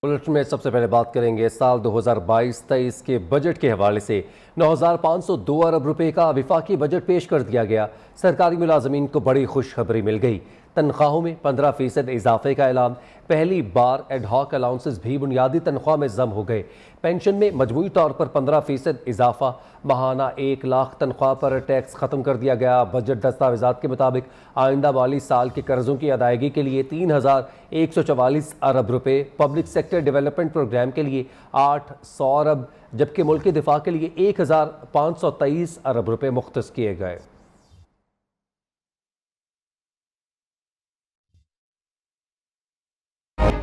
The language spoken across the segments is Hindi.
बुलेटिन में सबसे पहले बात करेंगे साल 2022-23 के बजट के हवाले से 9,502 अरब रुपए का विफाकी बजट पेश कर दिया गया। सरकारी मुलाजमीन को बड़ी खुशखबरी मिल गई। तनख्वाहों में 15% इजाफे का ऐलान। पहली बार एडहॉक अलाउंसेस भी बुनियादी तनख्वाह में जम हो गए। पेंशन में मजमूई तौर पर 15% इजाफा। माहाना 1 लाख तनख्वाह पर टैक्स खत्म कर दिया गया। बजट दस्तावेजात के मुताबिक आइंदा माली साल के कर्जों की अदायगी के लिए 3,144 अरब रुपए, पब्लिक सेक्टर डेवलपमेंट प्रोग्राम के लिए 800 अरब, जबकि मुल्की दिफा के लिए 1,523 अरब रुपए मुख्तस किए गए।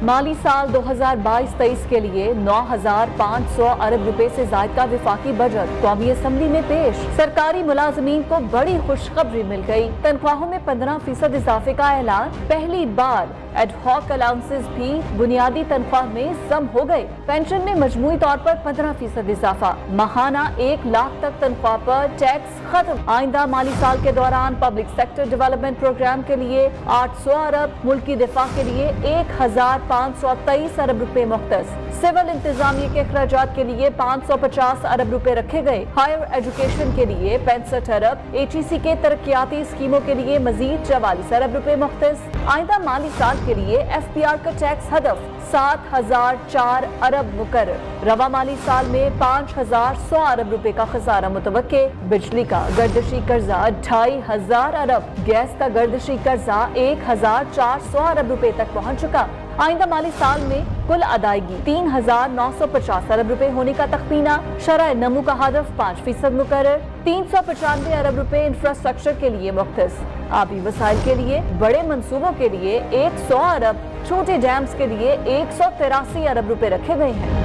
माली साल 2022-23 के लिए 9,500 अरब रुपए से ज्यादा का विफाकी बजट कौमी असम्बली में पेश। सरकारी मुलाजमीन को बड़ी खुशखबरी मिल गई। तनख्वाहों में 15% इजाफे का ऐलान। पहली बार एडहॉक अलाउंसेस भी बुनियादी तनख्वाह में जम हो गए। पेंशन में मजमूई तौर पर 15% इजाफा। माहाना 1 लाख तक तनख्वाह पर टैक्स खत्म। आइंदा माली साल के दौरान पब्लिक सेक्टर डेवलपमेंट प्रोग्राम के लिए 800 अरब, मुल्की दिफा के लिए 1,523 अरब रुपए मुख्तस। सिविल इंतजामिया के अखराजात के लिए 550 अरब रुपए रखे गए। हायर एजुकेशन के लिए 65 अरब, HEC के तरक्याती स्कीमों के लिए मजीद 44 अरब रुपए मुख्तस। आइंदा माली साल के लिए FPR का टैक्स हदफ 7,004 अरब मुकर्रर। रवा माली साल में 5,100 अरब रुपए का खसारा मुतवक्के। बिजली का गर्दिशी कर्जा 2,500 अरब, गैस का गर्दिशी कर्जा 1,400 अरब रुपए तक पहुँच चुका। आइंदा माली साल में कुल अदायगी 3,950 अरब रुपए होने का तख्मीना। शरह नमू का हदफ 5% मुकर्रर। 395 अरब रुपए इंफ्रास्ट्रक्चर के लिए मुख्तस। आबी वसाइल के लिए बड़े मंसूबों के लिए 100 अरब, छोटे डैम्स के लिए 183 अरब रुपए रखे गए हैं।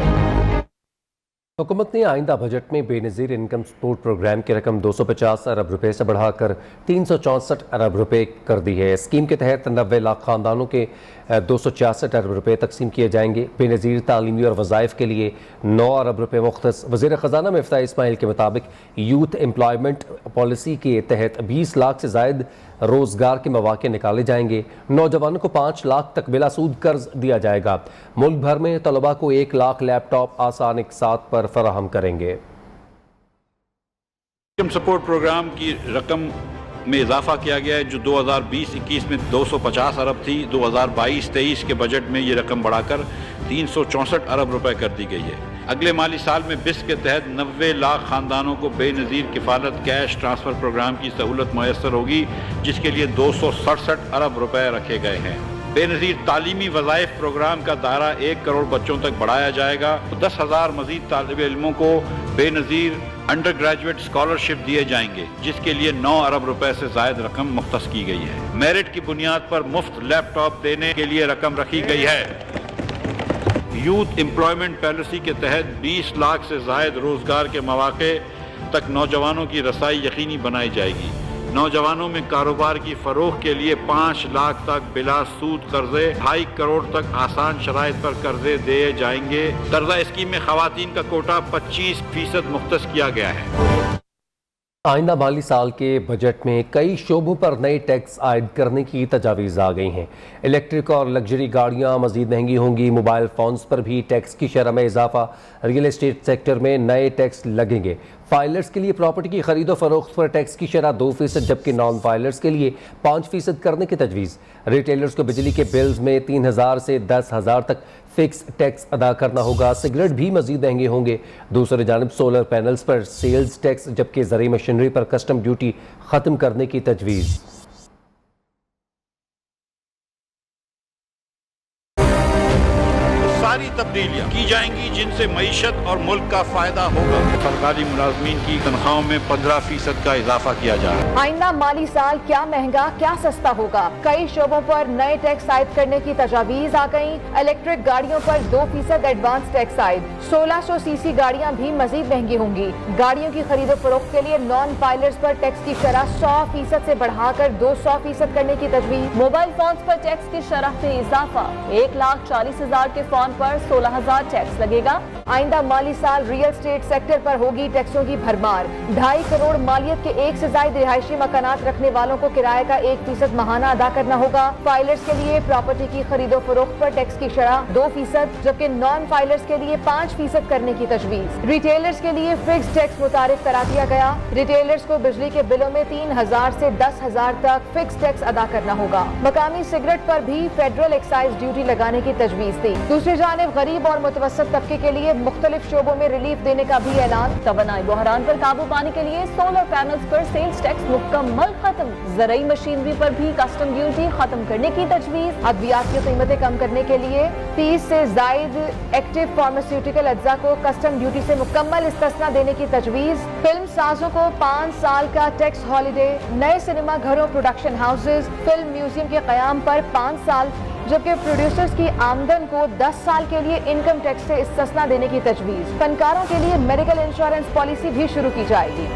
हुकूमत ने आइंदा बजट में बेनज़ीर इनकम सपोर्ट प्रोग्राम की रकम 250 अरब रुपए से बढ़ाकर 364 अरब रुपए कर दी है। स्कीम के तहत 90 लाख खानदानों के 266 अरब रुपए तकसीम किए जाएंगे। बेनज़ीर तालीमी और वज़ाइफ के लिए 9 अरब रुपए मुख्तस। वज़ीर ख़जाना मिफ्ताह इस्माइल के मुताबिक यूथ एम्प्लॉयमेंट पॉलिसी के तहत 20 लाख से ज़ायद रोज़गार के मौके निकाले जाएंगे। नौजवानों को 5 लाख तक बिला सूद कर्ज दिया जाएगा। मुल्क भर में तलबा को 1 लाख लैपटॉप आसान इक़सात पर फराहम करेंगे। इनकम सपोर्ट प्रोग्राम की रकम में इजाफा किया गया है, जो 2020-21 में 250 अरब थी। 2022-23 के बजट में ये रकम बढ़ाकर 364 अरब रुपए कर दी गई है। अगले माली साल में बिस्क के तहत 90 लाख खानदानों को बेनज़ीर किफ़ालत कैश ट्रांसफ़र प्रोग्राम की सहूलत मैसर होगी, जिसके लिए 267 अरब रुपए रखे गए हैं। बेनज़ीर तालीमी वज़ाइफ प्रोग्राम का दायरा 1 करोड़ बच्चों तक बढ़ाया जाएगा। 10,000 मज़ीद तालिब इल्मों को बेनज़ीर अंडर ग्रेजुएट स्कॉलरशिप दिए जाएंगे, जिसके लिए 9 अरब रुपए से ज़ायद रकम मुख्तस की गई है। मेरिट की बुनियाद पर मुफ्त लैपटॉप देने के लिए रकम रखी गई है। यूथ एम्प्लॉयमेंट पॉलिसी के तहत 20 लाख से ज़ायद रोज़गार के मौके तक नौजवानों की रसाई यकीनी बनाई जाएगी। नौजवानों में कारोबार की फ़रोग़ के लिए 5 लाख तक बिला सूद कर्जे, 2.5 करोड़ तक आसान शराइत पर कर्जे दिए जाएंगे। कर्जा स्कीम में ख़वातीन का कोटा 25% मुख्तस किया गया है। आइंदा माली साल के बजट में कई शोबों पर नए टैक्स आयद करने की तजावीज़ आ गई हैं। इलेक्ट्रिक और लग्जरी गाड़ियाँ मज़ीद महंगी होंगी। मोबाइल फ़ोन्स पर भी टैक्स की शरह में इजाफा। रियल एस्टेट सेक्टर में नए टैक्स लगेंगे। फाइलर्स के लिए प्रॉपर्टी की खरीदो फरोख्त पर टैक्स की शरह 2%, जबकि नॉन फाइलर्स के लिए 5% करने की तजवीज़। रिटेलर्स को बिजली के बिल्स में 3,000 से 10,000 तक फिक्स टैक्स अदा करना होगा। सिगरेट भी मजीद महंगे होंगे। दूसरी जानब सोलर पैनल्स पर सेल्स टैक्स, जबकि ज़रूरी मशीनरी पर कस्टम ड्यूटी ख़त्म करने की तजवीज़। सारी तब्दीलियाँ की जाएंगी जिनसे मईशत और मुल्क का फायदा होगा। सरकारी मुलाजमीन की तनख्वाहों में 15% का इजाफा किया जा रहा है। आइंदा माली साल क्या महंगा क्या सस्ता होगा। कई शोबों पर नए टैक्स आयद करने की तजावीज आ गयी। इलेक्ट्रिक गाड़ियों पर 2% एडवांस टैक्स आयद। 1600 सीसी गाड़ियाँ भी मजीद महंगी होंगी। गाड़ियों की खरीदो फरोख्त के लिए नॉन फाइलर्स पर टैक्स की शरह 100% से बढ़ाकर 200% करने की तजवीज। मोबाइल फोन पर टैक्स की शरह में इजाफा। 1,40,000 के फोन पर 16,000 टैक्स लगेगा। आइंदा माली साल रियल एस्टेट सेक्टर पर होगी टैक्सों की भरमार। 2.5 करोड़ मालियत के 1 से ज्यादा रिहायशी मकानात रखने वालों को किराए का 1% माहाना अदा करना होगा। फाइलर्स के लिए प्रॉपर्टी की खरीदो फरोख्त पर टैक्स की शरह 2%, जबकि नॉन फाइलर्स के लिए 5% करने की तजवीज। रिटेलर्स के लिए फिक्स टैक्स मुतारिफ करा दिया गया। रिटेलर्स को बिजली के बिलों में 3,000 से 10,000 तक फिक्स टैक्स अदा करना होगा। मकामी सिगरेट पर भी फेडरल एक्साइज ड्यूटी लगाने की तजवीज थी। दूसरी जानिब गरीब और मुतवस्सित तबके के लिए मुख्तलिफ शोबों में रिलीफ देने का भी ऐलान। तवानाई बहरान पर काबू पाने के लिए सोलर पैनल्स पर सेल्स टैक्स मुकम्मल खत्म। ज़रूरी मशीनरी पर भी कस्टम ड्यूटी खत्म करने की तजवीज। अद्वियात की कीमतें कम करने के लिए 30 से जायद एक्टिव फार्मास्यूटिकल अज्जा को कस्टम ड्यूटी से मुकम्मल इस्तिस्ना देने की तजवीज। फिल्म साजों को 5 साल का टैक्स हॉलीडे। नए सिनेमा घरों, प्रोडक्शन हाउसेज, फिल्म म्यूजियम के कयाम पर 5 साल, जबकि प्रोड्यूसर्स की आमदन को 10 साल के लिए इनकम टैक्स से इस्तिस्ना देने की तजवीज। फनकारों के लिए मेडिकल इंश्योरेंस पॉलिसी भी शुरू की जाएगी।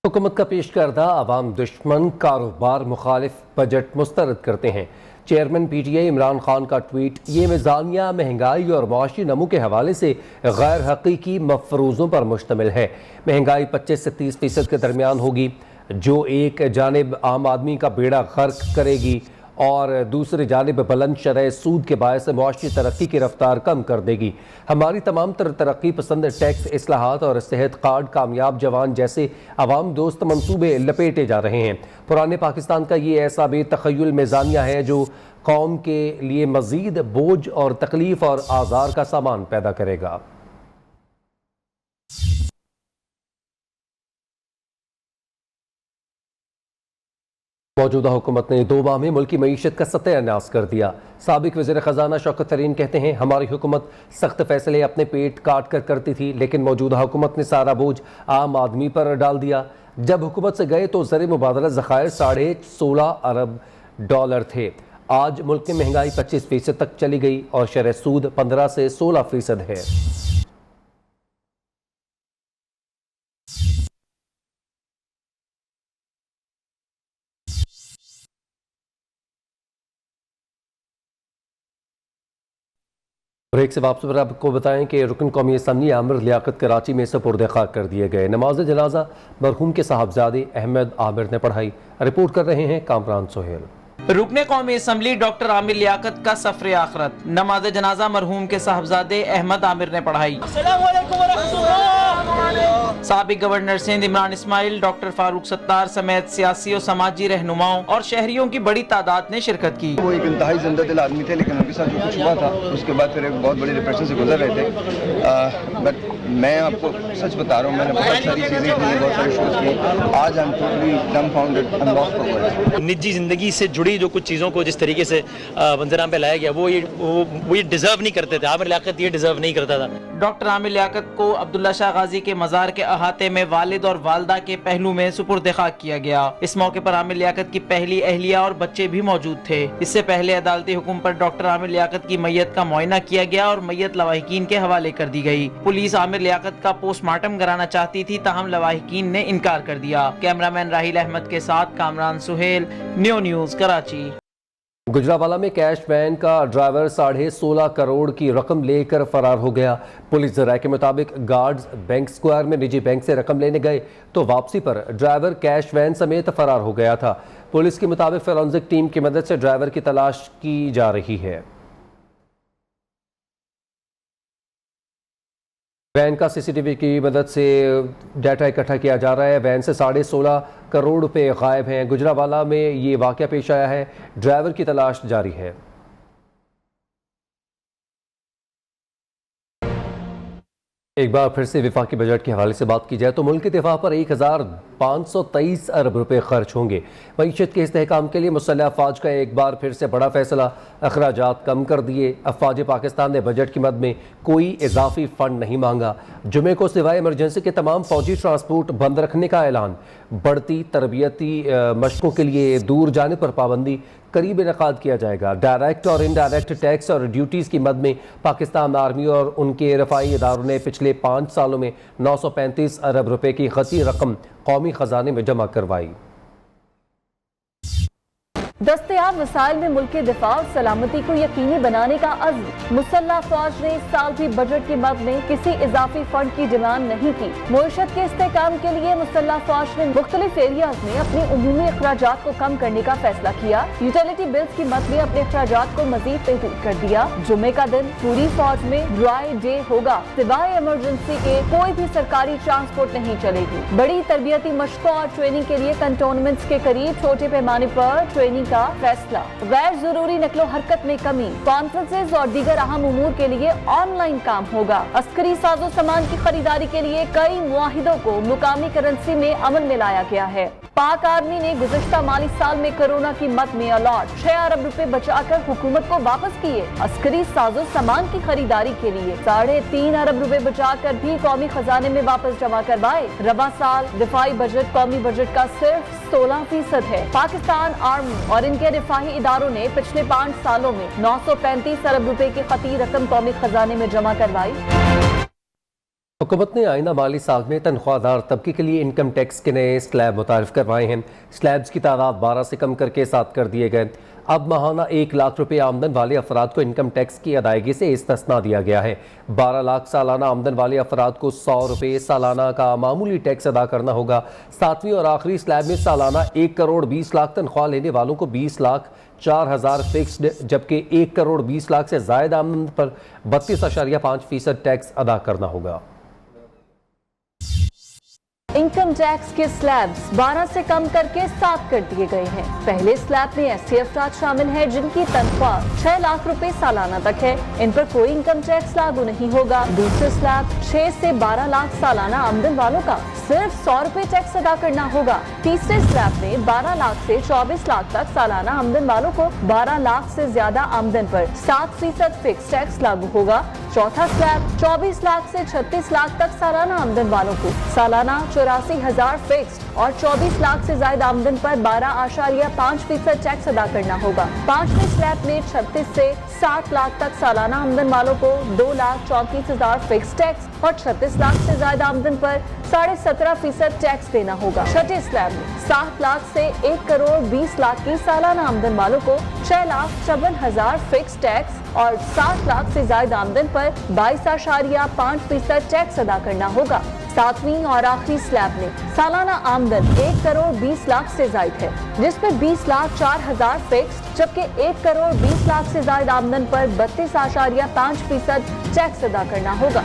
हुकूमत का पेश करदा अवाम दुश्मन कारोबार मुखालिफ बजट मुस्तरद करते हैं। चेयरमैन PTI इमरान खान का ट्वीट, ये मिज़ानिया महंगाई और मुआशी नमू के हवाले से गैर हकीकी मफरूज़ों पर मुश्तमिल है। महंगाई 25 से 30% के दरमियान होगी, जो एक जानिब आम आदमी का बेड़ा गर्क करेगी और दूसरी जानिब बुलंद शरह सूद के बायस मुआशी तरक्की की रफ्तार कम कर देगी। हमारी तमाम तरक्की पसंद टैक्स इस्लाहात और सेहत कार्ड, कामयाब जवान जैसे अवाम दोस्त मंसूबे लपेटे जा रहे हैं। पुराने पाकिस्तान का ये ऐसा बेतखय्युल मिज़ानिया है जो कौम के लिए मज़ीद बोझ और तकलीफ और आज़ार का सामान पैदा करेगा। मौजूदा हुकूमत ने 2 माह में मुल्की मईशत का सत्यानाश कर दिया। साबिक वज़ीर ख़जाना शौकत तरीन कहते हैं, हमारी हुकूमत सख्त फैसले अपने पेट काट कर करती थी, लेकिन मौजूदा हुकूमत ने सारा बोझ आम आदमी पर डाल दिया। जब हुकूमत से गए तो ज़र मुबादला ज़खायर $16.5 अरब थे। आज मुल्क में महंगाई 25% तक चली गई और शरह सूद 15 से 16% है। ब्रेक से वापस पर आपको बताएं कि रुकन कौमी असम्बली आमिर लियाकत कराची में सुपुर्द खाक कर दिए गए। नमाज जनाजा मरहूम के साहबजादे अहमद आमिर ने पढ़ाई। रिपोर्ट कर रहे हैं कामरान सोहेल। रुकने कौमी असम्बली डॉक्टर आमिर लियाकत का सफर आखरत। नमाज जनाजा मरहूम के साहबजादे अहमद आमिर ने पढ़ाई। साबिक गवर्नर सिंध इमरान इस्माइल, डॉक्टर फारूक सत्तार समेत सियासी और समाजी रहनुमाओं और शहरियों की बड़ी तादाद ने शिरकत की। वो एक इंतहाई जिंदा दिल आदमी थे, लेकिन उनके साथ जो कुछ हुआ था उसके बाद फिर एक बहुत बड़ी डिप्रेशन से गुजर रहे थे। बट मैं आपको सच बता रहा हूँ, मैंने बहुत सारी चीज़ें की, बहुत सारे शोज किए। आज I am totally डम्बफाउंडेड, I am lost for words. निजी जिंदगी से जुड़ी जो कुछ चीज़ों को जिस तरीके से मंजराम पे लाया गया, वो ये डिजर्व नहीं करते थे। आमिर लियाकत ये डिजर्व नहीं करता था। डॉक्टर आमिर लियाकत को अब्दुल्ला शाह गाजी के मज़ार के अहाते में वालिद और वालदा के पहलू में सुपुर्द खाक किया गया। इस मौके पर आमिर लियाकत की पहली अहलिया और बच्चे भी मौजूद थे। इससे पहले अदालती हुक्म पर डॉक्टर आमिर लियाकत की मैयत का मुआयना किया गया और मैयत लवाहिकीन के हवाले कर दी गई। पुलिस आमिर लियाकत का पोस्टमार्टम कराना चाहती थी, ताहम लवाहिकीन ने इनकार कर दिया। कैमरामैन राहिल अहमद के साथ कामरान सुहेल, न्यू न्यूज़ कराची। गुजरावाला में कैश वैन का ड्राइवर 16.5 करोड़ की रकम लेकर फरार हो गया। पुलिस जराये के मुताबिक गार्ड्स बैंक स्क्वायर में निजी बैंक से रकम लेने गए तो वापसी पर ड्राइवर कैश वैन समेत फरार हो गया था। पुलिस के मुताबिक फोरेंसिक टीम की मदद से ड्राइवर की तलाश की जा रही है। वैन का CCTV की मदद से डाटा इकट्ठा किया जा रहा है। वैन से 16.5 करोड़ रुपए गायब हैं। गुजरावाला में ये वाक़या पेश आया है। ड्राइवर की तलाश जारी है। एक बार फिर से विफाकी बजट के हवाले से बात की जाए तो मुल्क के दिफा पर 1523 अरब रुपए खर्च होंगे। मईशत के इस्तेहकाम के लिए मुसल्लह अफवाज का एक बार फिर से बड़ा फैसला, अखराजात कम कर दिए। अफवाज पाकिस्तान ने बजट की मद में कोई इजाफी फंड नहीं मांगा। जुमे को सिवाय इमरजेंसी के तमाम फौजी ट्रांसपोर्ट बंद रखने का ऐलान। बढ़ती तरबियती मशकों के लिए दूर जाने पर पाबंदी करीब इनकाद किया जाएगा। डायरेक्ट और इनडायरेक्ट टैक्स और ड्यूटीज़ की मद में पाकिस्तान आर्मी और उनके रफ़ाई इदारों ने पिछले 5 सालों में 935 अरब रुपए की खती रकम कौमी ख़जाने में जमा करवाई। दस्तयाब वसाइल में मुल्क के दिफा और सलामती को यकीनी बनाने का अज़्म। मुसल्लह फौज ने इस साल भी बजट की मद में किसी इजाफी फंड की डिमांड नहीं की। मईशत के इस्तेहकाम के लिए मुसल्लह फौज ने मुख्तलिफ एरियाज में अपने उमूमी अखराजात को कम करने का फैसला किया। यूटिलिटी बिल्स की मद में अपने अखराजात को मजीद महदूद कर दिया। जुम्मे का दिन पूरी फौज में ड्राई डे होगा। सिवाय इमरजेंसी के कोई भी सरकारी ट्रांसपोर्ट नहीं चलेगी। बड़ी तरबियती मशकों और ट्रेनिंग के लिए कंटोनमेंट्स के करीब छोटे पैमाने पर ट्रेनिंग का फैसला। गैर जरूरी नकलो हरकत में कमी, कॉन्फ्रेंसेज और दीगर अहम उमूर के लिए ऑनलाइन काम होगा। अस्करी साजो सामान की खरीदारी के लिए कई मुआहिदों को मुकामी करेंसी में अमल में लाया गया है। पाक आर्मी ने गुज़श्ता माली साल में कोरोना की मद में अलॉट 6 अरब रुपए बचाकर हुकूमत को वापस किए। अस्करी साजो सामान की खरीदारी के लिए 3.5 अरब रुपए बचाकर भी कौमी खजाने में वापस जमा करवाए। रबा साल दिफाई बजट कौमी बजट का सिर्फ 16% है। पाकिस्तान आर्मी और इनके दिफाही इदारों ने पिछले 5 सालों में 935 अरब रुपए की खती रकम कौमी खजाने में जमा करवाई। हुकूमत ने आइंदा माली साल में तनख्वाहदार तबके के लिए इनकम टैक्स के नए स्लैब मुतारिफ करवाए हैं। स्लैब्स की तादाद 12 से कम करके 7 कर दिए गए। अब माहाना 1 लाख रुपए आमदन वाले अफराद को इनकम टैक्स की अदायगी से इस्तिस्ना दिया गया है। 12 लाख सालाना आमदन वाले अफराद को 100 रुपए सालाना का मामूली टैक्स अदा करना होगा। 7वीं और आखिरी स्लैब में सालाना 1 करोड़ 20 लाख तनख्वाह लेने वालों को 20,04,000 फिक्स्ड, जबकि 1 करोड़ 20 लाख से ज्यादा आमदन पर 32.5% टैक्स अदा करना होगा। इनकम टैक्स के स्लैब्स 12 से कम करके 7 कर दिए गए हैं। पहले स्लैब में ऐसे अफराद शामिल हैं जिनकी तनख्वाह 6 लाख रुपए सालाना तक है, इन पर कोई इनकम टैक्स लागू नहीं होगा। दूसरे स्लैब 6 से 12 लाख सालाना आमदन वालों का सिर्फ 100 रुपए टैक्स अदा करना होगा। तीसरे स्लैब में 12 लाख से 24 लाख तक सालाना आमदन वालों को 12 लाख से ज्यादा आमदन पर 7% फिक्स टैक्स लागू होगा। चौथा स्लैब 24 लाख से 36 लाख तक सालाना आमदन वालों को सालाना 84,000 फिक्स्ड और 24 लाख से ज्यादा आमदन पर 12.5% टैक्स अदा करना होगा। पांचवें स्लैब में 36 से 60 लाख तक सालाना आमदन वालों को 2,34,000 फिक्स टैक्स और 36 लाख से ज्यादा आमदन पर 17.5% टैक्स देना होगा। छठे स्लैब में 7 लाख से 1 करोड़ 20 लाख की सालाना आमदन वालों को 6,54,000 फिक्स टैक्स और 7 लाख से ज्यादा आमदन पर 22.5% टैक्स अदा करना होगा। 7वीं और आखिरी स्लैब में सालाना आमदन 1 करोड़ 20 लाख से ज्यादा है, जिसमें 20,04,000 फिक्स, जबकि 1 करोड़ 20 लाख से ज्यादा आमदन पर 32.5% टैक्स अदा करना होगा।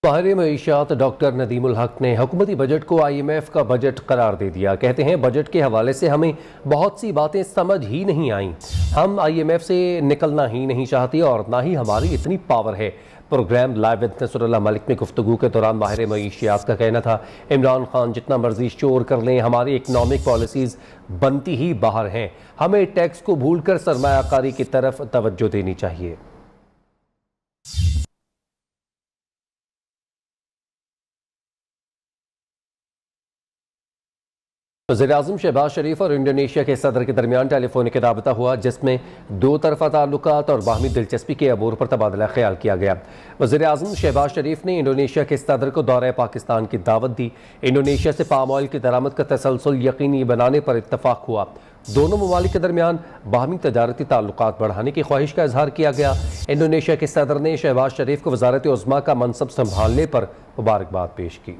माहिर मईशात डॉक्टर नदीमुल हक ने हुकूमती बजट को IMF का बजट करार दे दिया। कहते हैं बजट के हवाले से हमें बहुत सी बातें समझ ही नहीं आईं। हम IMF से निकलना ही नहीं चाहते और ना ही हमारी इतनी पावर है। Programme live with Nasrullah Malik में गुफ्तगू के दौरान माहिर मईशियात का कहना था, इमरान खान जितना मर्जी शोर कर लें, हमारी इकनॉमिक पॉलिसीज़ बनती ही बाहर हैं। हमें टैक्स को भूलकर सरमायाकारी की तरफ तवज्जो देनी चाहिए। वज़ीर-ए-आज़म शहबाज शरीफ और इंडोनेशिया के सदर के दरमियान टेलीफोनिक राबता हुआ, जिसमें 2 तरफ़ा ताल्लुकात और बाहमी दिलचस्पी के अमूर पर तबादला ख्याल किया गया। वज़ीर-ए-आज़म शहबाज शरीफ ने इंडोनेशिया के सदर को दौरे पाकिस्तान की दावत दी। इंडोनेशिया से पाम ऑयल की दरामद का तसलसल यकीनी बनाने पर इत्तफाक हुआ। दोनों ममालिक के दरमियान बाहमी तजारती ताल्लुकात बढ़ाने की ख्वाहिश का इजहार किया गया। इंडोनेशिया के सदर ने शहबाज शरीफ को वज़ारत उज़्मा का मनसब संभालने पर मुबारकबाद पेश की।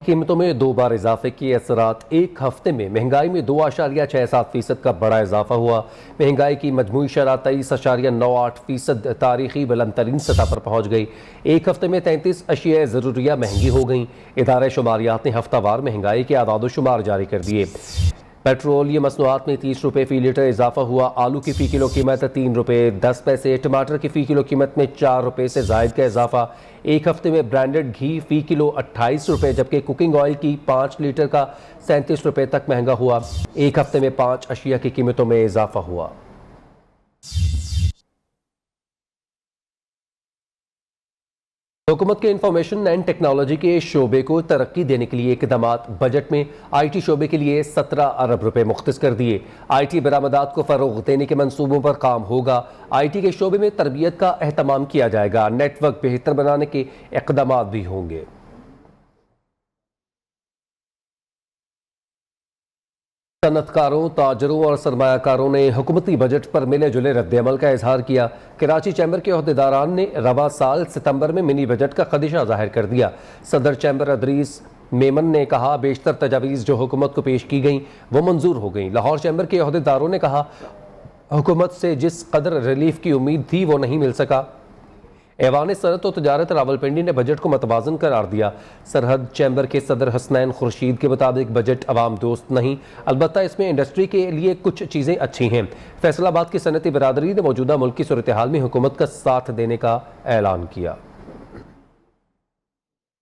कीमतों में 2 बार इजाफे के असरात। एक हफ्ते में महंगाई में 2.67% का बड़ा इजाफा हुआ। महंगाई की मजमूई शरह 23.98% तारीखी बुलंद तरीन सतह पर पहुँच गई। एक हफ्ते में 33 अशिया ज़रूरिया महंगी हो गई। इदारे शुमारियात ने हफ्तावार महंगाई के आदाद शुमार जारी कर दिए। पेट्रोलियम मसनूआत में 30 रुपये फ़ी लीटर इजाफा हुआ। आलू की फ़ी किलो कीमत 3 रुपये 10 पैसे, टमाटर की फ़ी किलो कीमत में 4 रुपये से जायद का इजाफा। एक हफ्ते में ब्रांडेड घी फ़ी किलो 28 रुपये, जबकि कुकिंग ऑयल की 5 लीटर का 37 रुपये तक महंगा हुआ। एक हफ्ते में 5 अशिया की कीमतों में इजाफा हुआ। हुकूमत के इंफॉर्मेशन एंड टेक्नोलॉजी के शोबे को तरक्की देने के लिए इकदामात। बजट में IT शोबे के लिए 17 अरब रुपए मुख्तस कर दिए। IT बरामदात को फरोग देने के मंसूबों पर काम होगा। IT के शोबे में तरबियत का एहतमाम किया जाएगा। नेटवर्क बेहतर बनाने के इकदामात भी होंगे। सनतकारों, ताजरों और सरमायाकारों ने हुकूमती बजट पर मिले जुले रद्द-ए-अमल का इजहार किया। कराची चैम्बर के अहदेदारान ने रवा साल सितंबर में मिनी बजट का खदशा जाहिर कर दिया। सदर चैम्बर अदरीस मेमन ने कहा, बेशतर तजावीज़ जो हुकूमत को पेश की गई वो मंजूर हो गई। लाहौर चैम्बर के अहदेदारों ने कहा, हुकूमत से जिस कदर रिलीफ की उम्मीद थी वो नहीं मिल सका। ऐवान सनत और तजारत रावलपिंडी ने बजट को मतवाजन करार दिया। सरहद चैम्बर के सदर हसनैन खुर्शीद के मुताबिक बजट अवाम दोस्त नहीं, अलबत्ता इसमें इंडस्ट्री के लिए कुछ चीज़ें अच्छी हैं। फैसलाबाद की सनती बरादरी ने मौजूदा मुल्क की सूरत हाल में हुकूमत का साथ देने का ऐलान किया।